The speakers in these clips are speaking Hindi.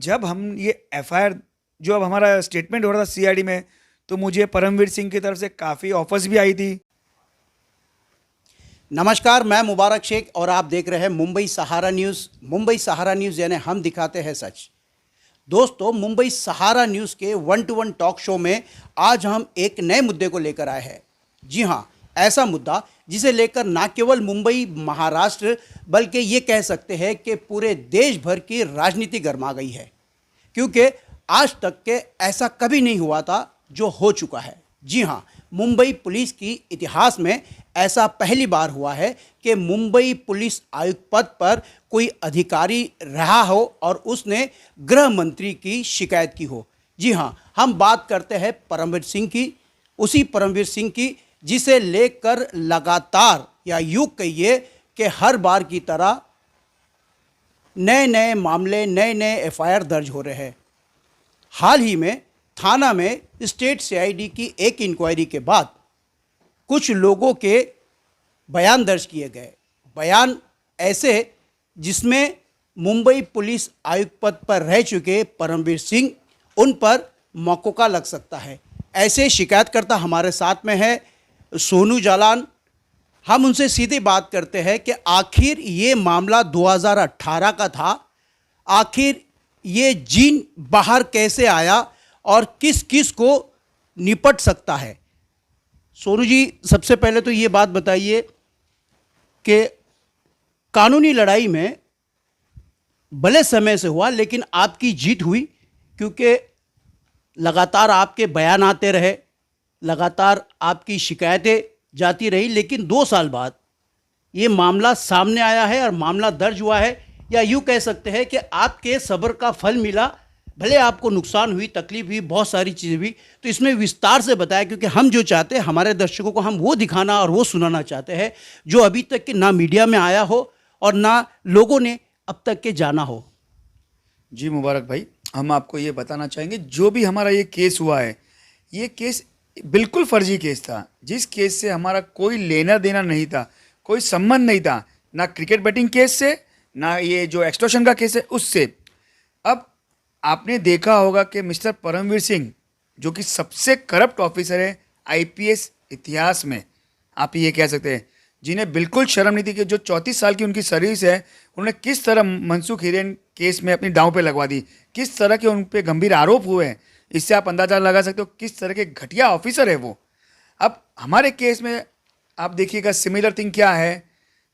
जब हम ये एफआईआर जो अब हमारा स्टेटमेंट हो रहा था सीआईडी में, तो मुझे परमवीर सिंह की तरफ से काफ़ी ऑफर्स भी आई थी। नमस्कार, मैं मुबारक शेख और आप देख रहे हैं मुंबई सहारा न्यूज़। मुंबई सहारा न्यूज़ यानी हम दिखाते हैं सच। दोस्तों, मुंबई सहारा न्यूज़ के 1 to 1 टॉक शो में आज हम एक नए मुद्दे को लेकर आए हैं। जी हाँ, ऐसा मुद्दा जिसे लेकर ना केवल मुंबई, महाराष्ट्र, बल्कि ये कह सकते हैं कि पूरे देश भर की राजनीति गर्मा गई है, क्योंकि आज तक के ऐसा कभी नहीं हुआ था जो हो चुका है। जी हाँ, मुंबई पुलिस की इतिहास में ऐसा पहली बार हुआ है कि मुंबई पुलिस आयुक्त पद पर कोई अधिकारी रहा हो और उसने गृह मंत्री की शिकायत की हो। जी हाँ, हम बात करते हैं परमवीर सिंह की, उसी परमवीर सिंह की जिसे लेकर लगातार या यूँ कहिए कि हर बार की तरह नए नए मामले, नए नए एफआईआर दर्ज हो रहे हैं। हाल ही में थाना में स्टेट सीआईडी की एक इंक्वायरी के बाद कुछ लोगों के बयान दर्ज किए गए। बयान ऐसे जिसमें मुंबई पुलिस आयुक्त पद पर रह चुके परमवीर सिंह, उन पर मौका लग सकता है। ऐसे शिकायतकर्ता हमारे साथ में है सोनू जालान। हम उनसे सीधी बात करते हैं कि आखिर ये मामला 2018 का था, आखिर ये जीन बाहर कैसे आया और किस किस को निपट सकता है। सोनू जी, सबसे पहले तो ये बात बताइए कि कानूनी लड़ाई में भले समय से हुआ लेकिन आपकी जीत हुई, क्योंकि लगातार आपके बयान आते रहे, लगातार आपकी शिकायतें जाती रही, लेकिन 2 साल बाद ये मामला सामने आया है और मामला दर्ज हुआ है। या यूँ कह सकते हैं कि आपके सब्र का फल मिला। भले आपको नुकसान हुई, तकलीफ हुई, बहुत सारी चीज़ें हुई, तो इसमें विस्तार से बताया, क्योंकि हम जो चाहते हैं हमारे दर्शकों को हम वो दिखाना और वो सुनाना चाहते हैं जो अभी तक के ना मीडिया में आया हो और ना लोगों ने अब तक के जाना हो। जी मुबारक भाई, हम आपको ये बताना चाहेंगे, जो भी हमारा ये केस हुआ है, ये केस बिल्कुल फर्जी केस था। जिस केस से हमारा कोई लेना देना नहीं था, कोई संबंध नहीं था, ना क्रिकेट बैटिंग केस से, ना ये जो एक्सटॉर्शन का केस है उससे। अब आपने देखा होगा कि मिस्टर परमवीर सिंह, जो कि सबसे करप्ट ऑफिसर है आईपीएस इतिहास में, आप ये कह सकते हैं, जिन्हें बिल्कुल शर्म नहीं थी कि जो 34 साल की उनकी सर्विस है, उन्होंने किस तरह मनसुख हिरेन केस में अपनी दांव पे लगवा दी, किस तरह के उन पे गंभीर आरोप हुए हैं। इससे आप अंदाजा लगा सकते हो किस तरह के घटिया ऑफिसर है वो। अब हमारे केस में आप देखिएगा सिमिलर थिंग क्या है,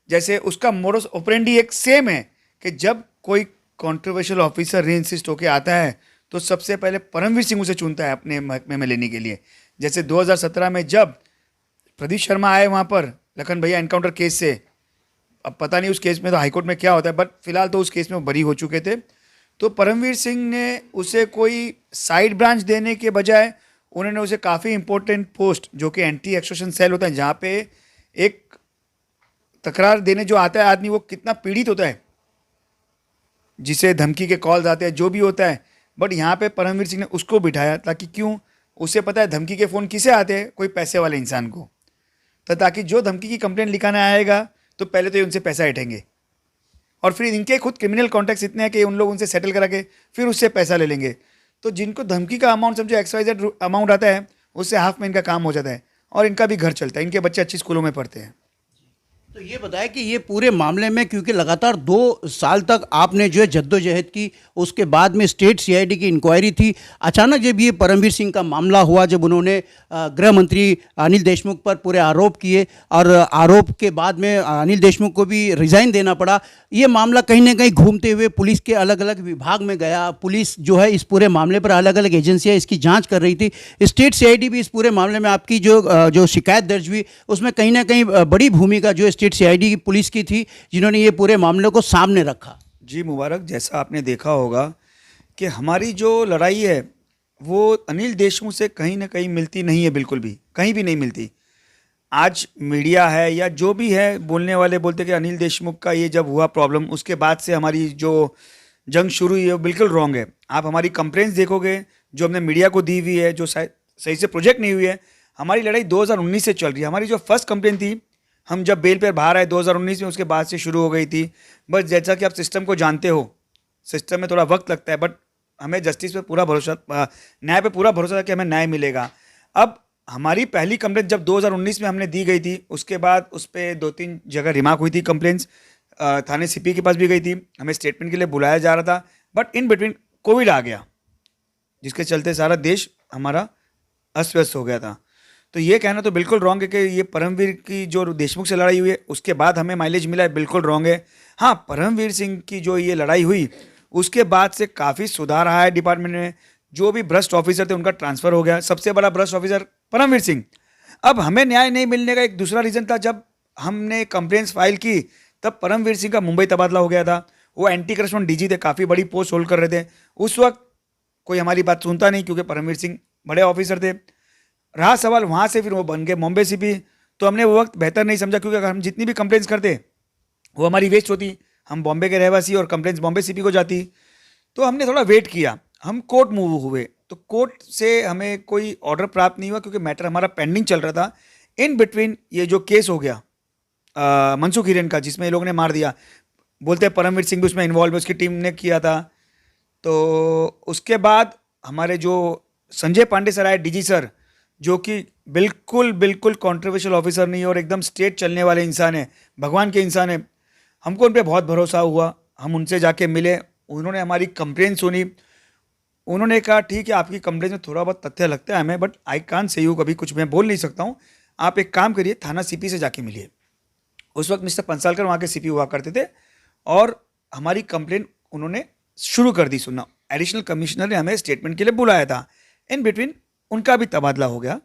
जैसे उसका मोडस ऑपरेंडी एक सेम है कि जब कोई कंट्रोवर्शियल ऑफिसर रीइंसिस्ट होकर आता है तो सबसे पहले परमवीर सिंह उसे चुनता है अपने महकमे में लेने के लिए। जैसे 2017 में जब प्रदीप शर्मा आए वहाँ पर लखन भैया एनकाउंटर केस से, अब पता नहीं उस केस में तो हाईकोर्ट में क्या होता है, बट फिलहाल तो उस केस में वो बरी हो चुके थे। तो परमवीर सिंह ने उसे कोई साइड ब्रांच देने के बजाय उन्होंने उसे काफ़ी इंपॉर्टेंट पोस्ट, जो कि एंटी एक्सटॉर्शन सेल होता है, जहाँ पे एक तकरार देने जो आता है आदमी, वो कितना पीड़ित होता है, जिसे धमकी के कॉल्स आते हैं, जो भी होता है, बट यहाँ पे परमवीर सिंह ने उसको बिठाया ताकि क्यों, उसे पता है धमकी के फ़ोन किसे आते हैं, कोई पैसे वाले इंसान को, तो ताकि जो धमकी की कंप्लेंट लिखाने आएगा तो पहले तो ये उनसे पैसा उठेंगे और फिर इनके खुद क्रिमिनल कॉन्टैक्ट्स इतने हैं कि उन लोग उनसे सेटल करा के फिर उससे पैसा ले लेंगे। तो जिनको धमकी का अमाउंट समझो XYZ अमाउंट आता है, उससे हाफ में इनका काम हो जाता है और इनका भी घर चलता है, इनके बच्चे अच्छी स्कूलों में पढ़ते हैं। तो ये बताया कि ये पूरे मामले में, क्योंकि लगातार 2 साल तक आपने जो है जद्दोजहद की, उसके बाद में स्टेट सीआईडी की इंक्वायरी थी, अचानक जब ये परमवीर सिंह का मामला हुआ, जब उन्होंने गृह मंत्री अनिल देशमुख पर पूरे आरोप किए और आरोप के बाद में अनिल देशमुख को भी रिज़ाइन देना पड़ा, ये मामला कहीं ना कहीं घूमते हुए पुलिस के अलग अलग विभाग में गया। पुलिस जो है इस पूरे मामले पर अलग अलग एजेंसियाँ इसकी जाँच कर रही थी। स्टेट सीआईडी भी इस पूरे मामले में आपकी जो शिकायत दर्ज हुई उसमें कहीं ना कहीं बड़ी भूमिका जो स्टेट सीआईडी की पुलिस की थी, जिन्होंने ये पूरे मामले को सामने रखा। जी मुबारक, जैसा आपने देखा होगा कि हमारी जो लड़ाई है वो अनिल देशमुख से कहीं ना कहीं मिलती नहीं है, बिल्कुल भी कहीं भी नहीं मिलती। आज मीडिया है या जो भी है, बोलने वाले बोलते कि अनिल देशमुख का ये जब हुआ प्रॉब्लम, उसके बाद से हमारी जो जंग शुरू हुई है वो बिल्कुल रॉन्ग है। आप हमारी कंप्लेंट्स देखोगे जो हमने मीडिया को दी हुई है, जो सही से प्रोजेक्ट नहीं हुई है। हमारी लड़ाई 2019 से चल रही है। हमारी जो फर्स्ट कंप्लेंट थी, हम जब बेल पर बाहर आए 2019 में, उसके बाद से शुरू हो गई थी। बस जैसा कि आप सिस्टम को जानते हो, सिस्टम में थोड़ा वक्त लगता है, बट हमें जस्टिस पे पूरा भरोसा, न्याय पे पूरा भरोसा था कि हमें न्याय मिलेगा। अब हमारी पहली कंप्लेंट जब 2019 में हमने दी गई थी, उसके बाद उस पर 2-3 जगह रिमार्क हुई थी, कंप्लेंट्स थाने सीपी के पास भी गई थी, हमें स्टेटमेंट के लिए बुलाया जा रहा था, बट इन बिटवीन कोविड आ गया, जिसके चलते सारा देश हमारा अस्त व्यस्त हो गया था। तो ये कहना तो बिल्कुल रॉन्ग है कि ये परमवीर की जो देशमुख से लड़ाई हुई है उसके बाद हमें माइलेज मिला है, बिल्कुल रॉन्ग है। हाँ, परमवीर सिंह की जो ये लड़ाई हुई उसके बाद से काफ़ी सुधार आया है डिपार्टमेंट में। जो भी भ्रष्ट ऑफिसर थे उनका ट्रांसफर हो गया, सबसे बड़ा भ्रष्ट ऑफिसर परमवीर सिंह। अब हमें न्याय नहीं मिलने का एक दूसरा रीज़न था, जब हमने कंप्लेंट्स फाइल की तब परमवीर सिंह का मुंबई तबादला हो गया था। वो एंटी करप्शन डीजी थे, काफ़ी बड़ी पोस्ट होल्ड कर रहे थे। उस वक्त कोई हमारी बात सुनता नहीं क्योंकि परमवीर सिंह बड़े ऑफिसर थे। रहा सवाल वहाँ से फिर वो बन गए बॉम्बे सीपी, तो हमने वो वक्त बेहतर नहीं समझा क्योंकि अगर हम जितनी भी कंप्लेंट्स करते वो हमारी वेस्ट होती, हम बॉम्बे के रहवासी और कंप्लेंट्स बॉम्बे सीपी को जाती। तो हमने थोड़ा वेट किया, हम कोर्ट मूव हुए, तो कोर्ट से हमें कोई ऑर्डर प्राप्त नहीं हुआ क्योंकि मैटर हमारा पेंडिंग चल रहा था। इन बिटवीन ये जो केस हो गया मनसुख हिरेन का, जिसमें ये लोग ने मार दिया, बोलते हैं परमवीर सिंह भी उसमें इन्वॉल्व है, उसकी टीम ने किया था। तो उसके बाद हमारे जो संजय पांडे सर आए, डीजी सर, जो कि बिल्कुल बिल्कुल कंट्रोवर्शियल ऑफिसर नहीं है और एकदम स्टेट चलने वाले इंसान है, भगवान के इंसान है। हमको उन पर बहुत भरोसा हुआ, हम उनसे जाके मिले, उन्होंने हमारी कंप्लेन सुनी। उन्होंने कहा ठीक है, आपकी कंप्लेन में थोड़ा बहुत तथ्य लगता है हमें, बट आई कान से यू, कभी कुछ मैं बोल नहीं सकता हूँ। आप एक काम करिए, थाना सीपी से जाके मिलिए। उस वक्त मिस्टर पंसालकर वहाँ के सीपी हुआ करते थे और हमारी कंप्लेन उन्होंने शुरू कर दी सुनना। एडिशनल कमिश्नर ने हमें स्टेटमेंट के लिए बुलाया था। इन बिटवीन उनका भी तबादला हो गया।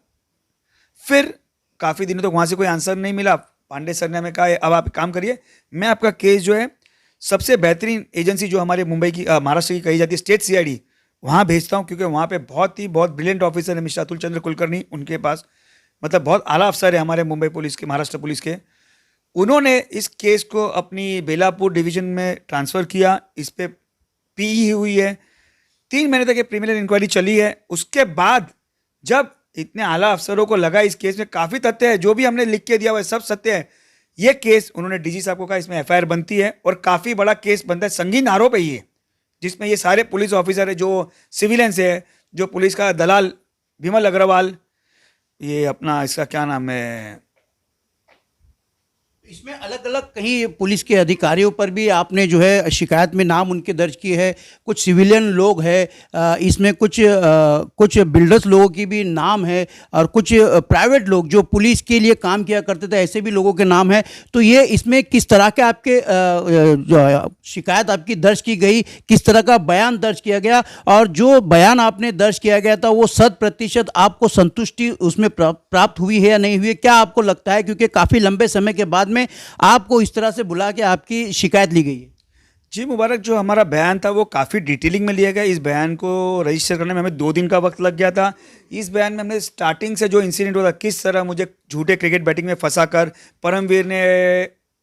फिर काफ़ी दिनों तक वहाँ से कोई आंसर नहीं मिला। पांडे सर ने हमें कहा अब आप काम करिए, मैं आपका केस जो है सबसे बेहतरीन एजेंसी जो हमारे मुंबई की महाराष्ट्र की कही जाती है स्टेट सीआईडी, वहाँ भेजता हूँ, क्योंकि वहाँ पे बहुत ब्रिलियंट ऑफिसर है मिस्टर अतुल चंद्र कुलकर्णी, उनके पास मतलब बहुत आला अफसर है हमारे मुंबई पुलिस के, महाराष्ट्र पुलिस के। उन्होंने इस केस को अपनी बेलापुर डिवीजन में ट्रांसफ़र किया। इस पर पीई हुई है, 3 महीने तक ये प्रीलिमिनरी इंक्वायरी चली है। उसके बाद जब इतने आला अफसरों को लगा इस केस में काफ़ी तथ्य है, जो भी हमने लिख के दिया हुआ है सब सत्य है, ये केस उन्होंने डीजी साहब को कहा इसमें एफआईआर बनती है और काफ़ी बड़ा केस बनता है, संगीन आरोप है ये, जिसमें ये सारे पुलिस ऑफिसर है जो सिविलियंस है, जो पुलिस का दलाल विमल अग्रवाल, ये अपना इसका क्या नाम है, इसमें अलग अलग कहीं पुलिस के अधिकारियों पर भी आपने जो है शिकायत में नाम उनके दर्ज किए हैं। कुछ सिविलियन लोग हैं, इसमें कुछ बिल्डर्स लोगों की भी नाम है और कुछ प्राइवेट लोग जो पुलिस के लिए काम किया करते थे, ऐसे भी लोगों के नाम है। तो ये इसमें किस तरह के आपके जो शिकायत आपकी दर्ज की गई, किस तरह का बयान दर्ज किया गया, और जो बयान आपने दर्ज किया गया था वो 100% आपको संतुष्टि उसमें प्राप्त हुई है या नहीं हुई है? क्या आपको लगता है, क्योंकि काफ़ी लंबे समय के बाद में आपको इस तरह से बुला के आपकी शिकायत ली गई है? जी मुबारक, जो हमारा बयान था वो काफ़ी डिटेलिंग में लिया गया। इस बयान को रजिस्टर करने में हमें 2 दिन का वक्त लग गया था। इस बयान में हमने स्टार्टिंग से जो इंसिडेंट हुआ था, किस तरह मुझे झूठे क्रिकेट बैटिंग में फंसा कर परमवीर ने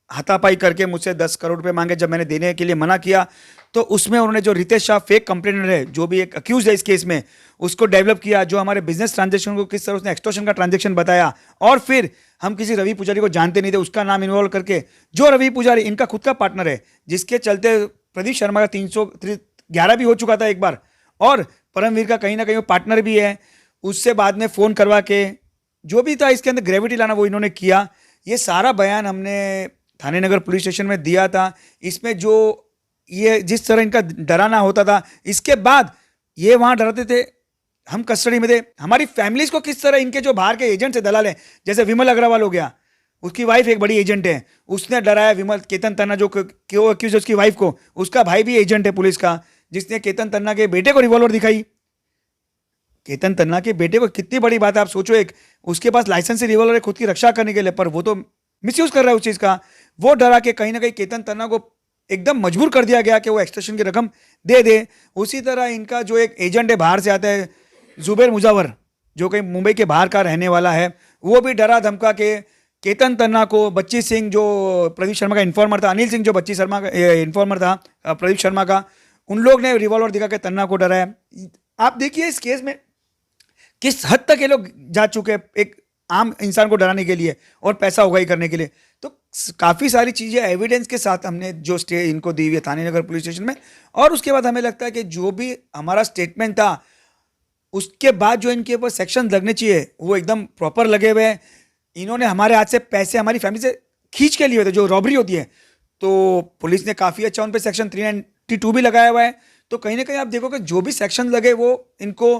हाथापाई करके मुझसे 10 करोड़ रुपए मांगे, जब मैंने देने के लिए मना किया तो उसमें उन्होंने जो रितेश शाह फेक कंप्लेनर है, जो भी एक अक्यूज है इस केस में, उसको डेवलप किया, जो हमारे बिजनेस ट्रांजेक्शन को किस तरह उसने एक्सटॉर्शन का ट्रांजेक्शन बताया। और फिर हम किसी रवि पुजारी को जानते नहीं थे, उसका नाम इन्वॉल्व करके, जो रवि पुजारी इनका खुद का पार्टनर है, जिसके चलते प्रदीप शर्मा का 311 भी हो चुका था एक बार, और परमवीर का कहीं ना कहीं वो पार्टनर भी है। उससे बाद में फ़ोन करवा के जो भी था इसके अंदर ग्रेविटी लाना वो इन्होंने किया। ये सारा बयान हमने थाने नगर पुलिस स्टेशन में दिया था। इसमें जो ये जिस तरह इनका डराना होता था, इसके बाद ये वहाँ डरते थे, हम कस्टडी में थे, हमारी फैमिलीज को किस तरह इनके जो बाहर के एजेंट से दलाल हैं, जैसे विमल अग्रवाल हो गया, उसकी वाइफ एक बड़ी एजेंट है, उसने डराया विमल केतन तन्ना जो क्यों एक्यूज उसकी वाइफ को, उसका भाई भी एजेंट है पुलिस का, जिसने केतन तन्ना के बेटे को रिवॉल्वर दिखाई। केतन तन्ना के बेटे को कितनी बड़ी बात है, आप सोचो, एक उसके पास लाइसेंस से रिवॉल्वर है खुद की रक्षा करने के लिए, पर वो तो मिसयूज कर रहा है उस चीज का। वो डरा के कहीं ना कहीं केतन तन्ना को एकदम मजबूर कर दिया गया कि वो एक्सटेंशन की रकम दे दे। उसी तरह इनका जो एक एजेंट है बाहर से आता है, जुबेर मुजावर, जो कहीं मुंबई के बाहर का रहने वाला है, वो भी डरा धमका के केतन तन्ना को, बच्ची सिंह जो प्रदीप शर्मा का इन्फॉर्मर था, अनिल सिंह जो बच्ची शर्मा का इन्फॉर्मर था प्रदीप शर्मा का, उन लोग ने रिवॉल्वर दिखा के तन्ना को डराया। आप देखिए इस केस में किस हद तक ये लोग जा चुके हैं एक आम इंसान को डराने के लिए और पैसा उगाही करने के लिए। तो काफ़ी सारी चीज़ें एविडेंस के साथ हमने जो स्टे इनको दी हुई है थाने नगर पुलिस स्टेशन में। और उसके बाद हमें लगता है कि जो भी हमारा स्टेटमेंट था, उसके बाद जो इनके ऊपर सेक्शन लगने चाहिए वो एकदम प्रॉपर लगे हुए हैं। इन्होंने हमारे हाथ से पैसे हमारी फैमिली से खींच के लिए हुए थे, जो रॉबरी होती है, तो पुलिस ने काफ़ी अच्छा उन पर सेक्शन 392 भी लगाया हुआ है। तो कहीं ना कहीं आप देखो कि जो भी सेक्शन लगे वो इनको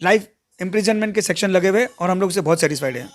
लाइफ इम्प्रिजनमेंट के सेक्शन लगे हुए, और हम लोग से बहुत सेटिस्फाइड हैं।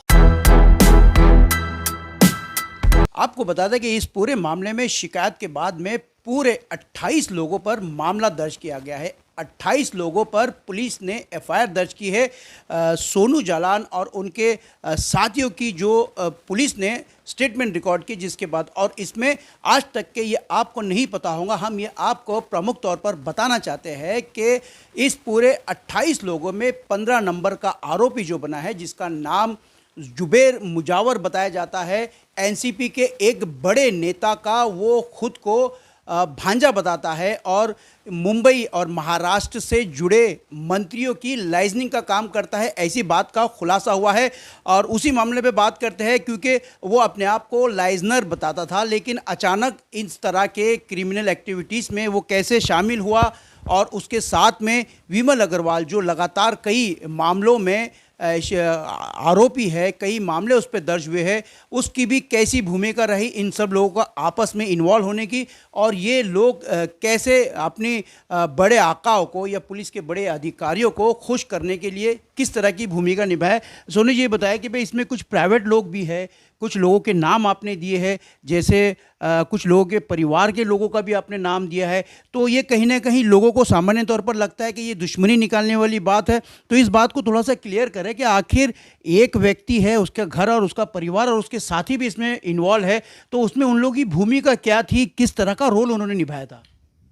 आपको बता दें कि इस पूरे मामले में शिकायत के बाद में पूरे 28 लोगों पर मामला दर्ज किया गया है। 28 लोगों पर पुलिस ने एफआईआर दर्ज की है। सोनू जालान और उनके साथियों की जो पुलिस ने स्टेटमेंट रिकॉर्ड की, जिसके बाद, और इसमें आज तक के ये आपको नहीं पता होगा, हम ये आपको प्रमुख तौर पर बताना चाहते हैं कि इस पूरे 28 लोगों में 15 नंबर का आरोपी जो बना है, जिसका नाम जुबेर मुजावर बताया जाता है, एनसीपी के एक बड़े नेता का वो खुद को भांजा बताता है और मुंबई और महाराष्ट्र से जुड़े मंत्रियों की लाइजनिंग का काम करता है, ऐसी बात का खुलासा हुआ है। और उसी मामले पे बात करते हैं, क्योंकि वो अपने आप को लाइजनर बताता था, लेकिन अचानक इस तरह के क्रिमिनल एक्टिविटीज़ में वो कैसे शामिल हुआ, और उसके साथ में विमल अग्रवाल जो लगातार कई मामलों में आरोपी है, कई मामले उस पर दर्ज हुए हैं, उसकी भी कैसी भूमिका रही इन सब लोगों का आपस में इन्वॉल्व होने की, और ये लोग कैसे अपनी बड़े आकाओं को या पुलिस के बड़े अधिकारियों को खुश करने के लिए किस तरह की भूमिका निभाए। सोनू जी ये बताया कि भाई इसमें कुछ प्राइवेट लोग भी है, कुछ लोगों के नाम आपने दिए हैं, जैसे कुछ लोगों के परिवार के लोगों का भी आपने नाम दिया है, तो ये कहीं ना कहीं लोगों को सामान्य तौर पर लगता है कि ये दुश्मनी निकालने वाली बात है। तो इस बात को थोड़ा सा क्लियर करें कि आखिर एक व्यक्ति है, उसका घर और उसका परिवार और उसके साथी भी इसमें इन्वॉल्व है, तो उसमें उन लोगों की भूमिका क्या थी, किस तरह का रोल उन्होंने निभाया था।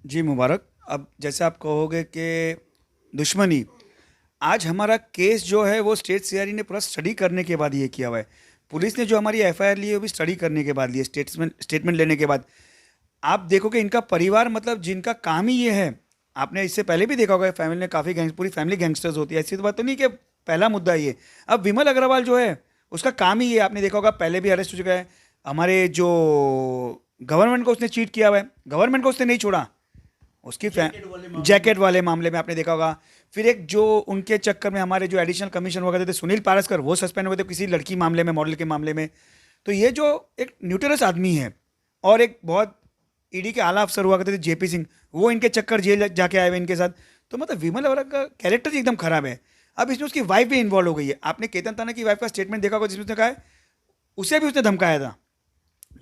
जी मुबारक। अब जैसे आप कहोगे कि दुश्मनी, आज हमारा केस जो है वो स्टेट सीआरई ने पूरा स्टडी करने के बाद ये किया हुआ है। पुलिस ने जो हमारी एफआईआर ली है वो भी स्टडी करने के बाद ली है, स्टेटमेंट लेने के बाद। आप देखो कि इनका परिवार, मतलब जिनका काम ही ये है, आपने इससे पहले भी देखा होगा फैमिली में काफ़ी पूरी फैमिली गैंगस्टर्स होती है, ऐसी तो बात तो नहीं कि पहला मुद्दा ये। अब विमल अग्रवाल जो है उसका काम ही ये, आपने देखा होगा पहले भी अरेस्ट हो चुका है। हमारे जो गवर्नमेंट को उसने चीट किया हुआ है, गवर्नमेंट को उसने नहीं छोड़ा, उसकी जैकेट वाले मामले में आपने देखा होगा। फिर एक जो उनके चक्कर में हमारे जो एडिशनल कमिश्नर वगैरह थे सुनील पारस्कर, वो सस्पेंड हुए थे किसी लड़की मामले में, मॉडल के मामले में। तो ये जो एक न्यूट्रलस आदमी है, और एक बहुत ईडी के आला अफसर हुआ करते थे जेपी सिंह, वो इनके चक्कर जेल जाके आए हुए इनके साथ। तो मतलब विमल अग्रवाल का कैरेक्टर एकदम खराब है। अब इसमें उसकी वाइफ भी इन्वॉल्व हो गई है। आपने केतन तन्ना की वाइफ का स्टेटमेंट देखा होगा, जिसमें उसने कहा है उसे भी उसने धमकाया था।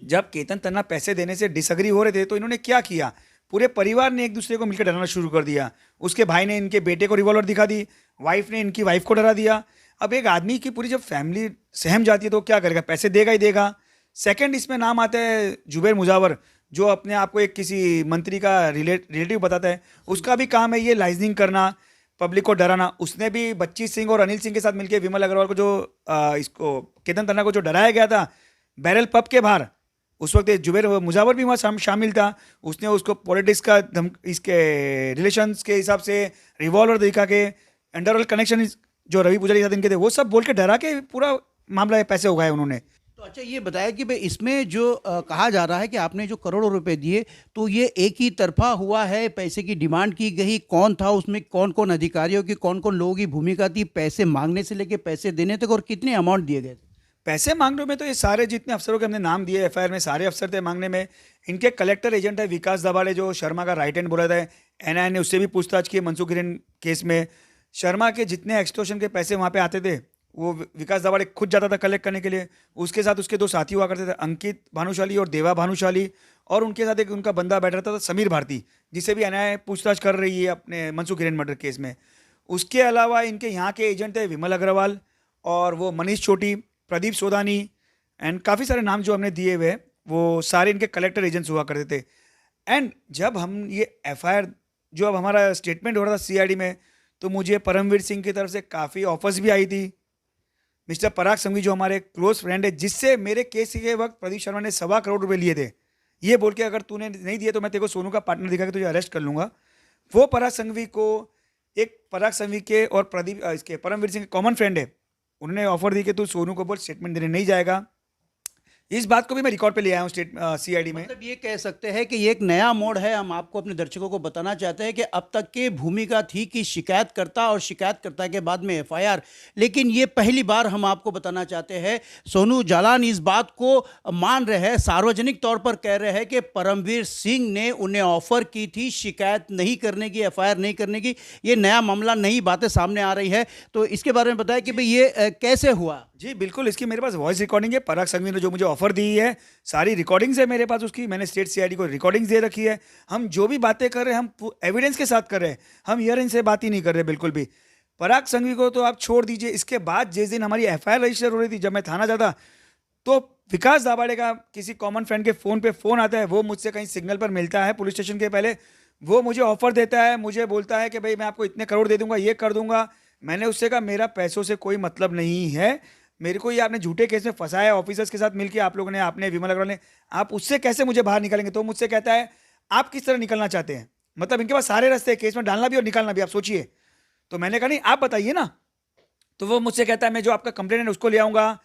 जब केतन तन्ना पैसे देने से डिसएग्री हो रहे थे, तो इन्होंने क्या किया, पूरे परिवार ने एक दूसरे को मिलकर डराना शुरू कर दिया। उसके भाई ने इनके बेटे को रिवॉल्वर दिखा दी, वाइफ ने इनकी वाइफ को डरा दिया। अब एक आदमी की पूरी जब फैमिली सहम जाती है तो क्या करेगा, पैसे देगा ही देगा। सेकंड इसमें नाम आता है जुबेर मुजावर, जो अपने आप को एक किसी मंत्री का रिलेटिव बताता है। उसका भी काम है ये लाइजनिंग करना, पब्लिक को डराना। उसने भी बच्ची सिंह और अनिल सिंह के साथ मिलकर विमल अग्रवाल को जो इसको केतन तन्ना को जो डराया गया था बैरल पब के बाहर, उस वक्त जुबेर मुजावर भी वहाँ शामिल था। उसने उसको पॉलिटिक्स का इसके रिलेशंस के हिसाब से रिवॉल्वर दिखा के, अंडरवर्ल्ड कनेक्शन जो रवि पूजारी के साथ इनके थे, वो सब बोल के डरा के पूरा मामला पैसे उगाए उन्होंने। तो अच्छा ये बताया कि भाई इसमें जो कहा जा रहा है कि आपने जो करोड़ों रुपए दिए, तो ये एक ही तरफा हुआ है, पैसे की डिमांड की गई, कौन था उसमें, कौन कौन अधिकारियों की, कौन कौन लोगों की भूमिका थी पैसे मांगने से लेके पैसे देने तक, और कितने अमाउंट दिए गए थे? पैसे मांगने में तो ये सारे जितने अफसरों के हमने नाम दिए एफआईआर में, सारे अफसर थे मांगने में। इनके कलेक्टर एजेंट है विकास दबाड़े, जो शर्मा का राइट हैंड बोला था। एनआईए ने उससे भी पूछताछ की मनसुख हिरेन केस में। शर्मा के जितने एक्सटॉर्शन के पैसे वहाँ पे आते थे, वो विकास दबाड़े खुद जाता था कलेक्ट करने के लिए। उसके साथ उसके दो साथी हुआ करते थे, अंकित भानुशाली और देवा भानुशाली, और उनके साथ एक उनका बंदा बैठ रहता था समीर भारती, जिसे भी एनआईए पूछताछ कर रही है अपने मनसुख हिरेन मर्डर केस में। उसके अलावा इनके यहाँ के एजेंट थे विमल अग्रवाल, और वो मनीष छोटी, प्रदीप सोदानी, एंड काफ़ी सारे नाम जो हमने दिए हुए, वो सारे इनके कलेक्टर एजेंट्स हुआ करते थे। एंड जब हम ये एफआईआर, जो अब हमारा स्टेटमेंट हो रहा था सीआईडी में, तो मुझे परमवीर सिंह की तरफ से काफ़ी ऑफर्स भी आई थी। मिस्टर पराग संघवी जो हमारे क्लोज फ्रेंड है, जिससे मेरे केस के वक्त प्रदीप शर्मा ने 1.25 करोड़ रुपए लिए थे, ये बोल के अगर तूने नहीं दिए तो मैं तेरे को सोनू का पार्टनर दिखा के तुझे अरेस्ट कर लूँगा। वो पराग संघवी को, एक पराग संघवी के और प्रदीप इसके परमवीर सिंह के कॉमन फ्रेंड है, उन्होंने ऑफर दी कि तू सोनू को बोल स्टेटमेंट देने नहीं जाएगा, इस बात को भी मैं रिकॉर्ड पे ले आया हूँ स्टेट सीआईडी में। मतलब ये कह सकते हैं कि ये एक नया मोड़ है। हम आपको अपने दर्शकों को बताना चाहते हैं कि अब तक की भूमिका थी कि शिकायतकर्ता और शिकायतकर्ता के बाद में एफआईआर, लेकिन ये पहली बार हम आपको बताना चाहते हैं सोनू जालान इस बात को मान रहे हैं, सार्वजनिक तौर पर कह रहे हैं कि परमवीर सिंह ने उन्हें ऑफर की थी शिकायत नहीं करने की, एफआईआर नहीं करने की। ये नया मामला, नई बातें सामने आ रही है, तो इसके बारे में बताया कि भाई ये कैसे हुआ। जी बिल्कुल, इसकी मेरे पास वॉइस रिकॉर्डिंग है। पराग संघवी ने जो मुझे ऑफर दी है, सारी रिकॉर्डिंग्स है मेरे पास उसकी। मैंने स्टेट सीआईडी को रिकॉर्डिंग्स दे रखी है। हम जो भी बातें कर रहे हैं हम एविडेंस के साथ कर रहे हैं, हम हियरिंग से बात ही नहीं कर रहे बिल्कुल भी। पराग संघवी को तो आप छोड़ दीजिए। इसके बाद जिस दिन हमारी एफआईआर रजिस्टर हो रही थी, जब मैं थाना जाता, तो विकास दाभाडे का किसी कॉमन फ्रेंड के फ़ोन पे फ़ोन आता है, वो मुझसे कहीं सिग्नल पर मिलता है पुलिस स्टेशन के पहले, वो मुझे ऑफर देता है, मुझे बोलता है कि भाई मैं आपको इतने करोड़ दे दूंगा, ये कर दूंगा। मैंने उससे कहा मेरा पैसों से कोई मतलब नहीं है, मेरे को ये आपने झूठे केस में फंसाया है ऑफिसर्स के साथ मिलकर, आप लोगों ने, आपने, विमल अग्रवाल ने, आप उससे कैसे मुझे बाहर निकालेंगे। तो मुझसे कहता है आप किस तरह निकलना चाहते हैं, मतलब इनके पास सारे रास्ते हैं केस में डालना भी और निकालना भी, आप सोचिए। तो मैंने कहा नहीं आप बताइए ना। तो वो मुझसे कहता है मैं जो आपका कंप्लेंट है उसको ले आऊंगा।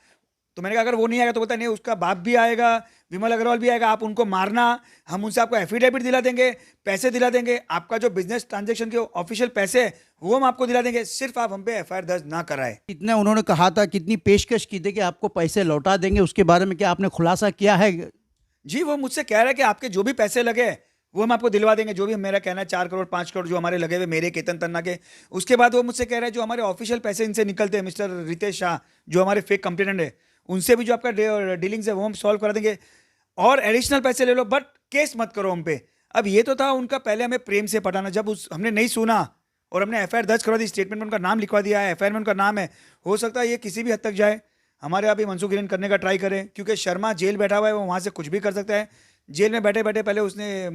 तो मैंने कहा अगर वो नहीं आएगा तो बोलता नहीं उसका बाप भी आएगा, विमल अग्रवाल भी आएगा, आप उनको मारना, हम उनसे आपको एफिडेविट दिला देंगे, पैसे दिला देंगे, आपका जो बिजनेस ट्रांजैक्शन के ऑफिशियल पैसे है वो हम आपको दिला देंगे, सिर्फ आप हम पे एफआईआर दर्ज ना कराए। कितने उन्होंने कहा था, कितनी पेशकश की थी कि आपको पैसे लौटा देंगे, उसके बारे में क्या आपने खुलासा किया है? जी वो मुझसे कह रहा है कि आपके जो भी पैसे लगे वो हम आपको दिलवा देंगे, जो भी मेरा कहना है 4 करोड़ 5 करोड़ जो हमारे लगे हुए मेरे, केतन तन्ना के। उसके बाद वो मुझसे कह रहा है जो हमारे ऑफिशियल पैसे इनसे निकलते हैं, मिस्टर रितेश शाह जो हमारे फेक कंप्लेनेंट है, उनसे भी जो आपका डीलिंग्स है वो हम सॉल्व कर देंगे, और एडिशनल पैसे ले लो बट केस मत करो हम पे। अब ये तो था उनका पहले हमें प्रेम से पटाना, जब उस हमने नहीं सुना और हमने एफआईआर दर्ज करवा दी, स्टेटमेंट में उनका नाम लिखवा दिया है, एफआईआर में उनका नाम है, हो सकता है ये किसी भी हद तक जाए, हमारे अभी मनसुख हिरेन करने का ट्राई करें, क्योंकि शर्मा जेल बैठा हुआ है, वो वहाँ से कुछ भी कर सकता है। जेल में बैठे बैठे पहले उसने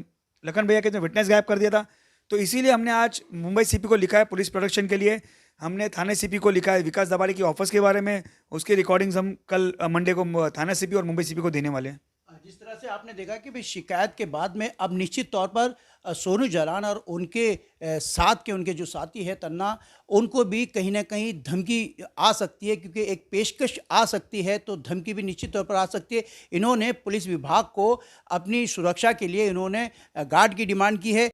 लखन भैया के विटनेस गायब कर दिया था, तो इसीलिए हमने आज मुंबई सीपी को लिखा है पुलिस प्रोटेक्शन के लिए, हमने थाने सीपी को लिखा है विकास दाभाडे की ऑफिस के बारे में, उसकी रिकॉर्डिंग्स हम कल मंडे को थाना सीपी और मुंबई सीपी को देने वाले हैं। जिस तरह से आपने देखा कि भाई शिकायत के बाद में अब निश्चित तौर पर सोनू जालान और उनके साथ के उनके जो साथी है तन्ना, उनको भी कहीं ना कहीं धमकी आ सकती है, क्योंकि एक पेशकश आ सकती है तो धमकी भी निश्चित तौर पर आ सकती है। इन्होंने पुलिस विभाग को अपनी सुरक्षा के लिए इन्होंने गार्ड की डिमांड की है।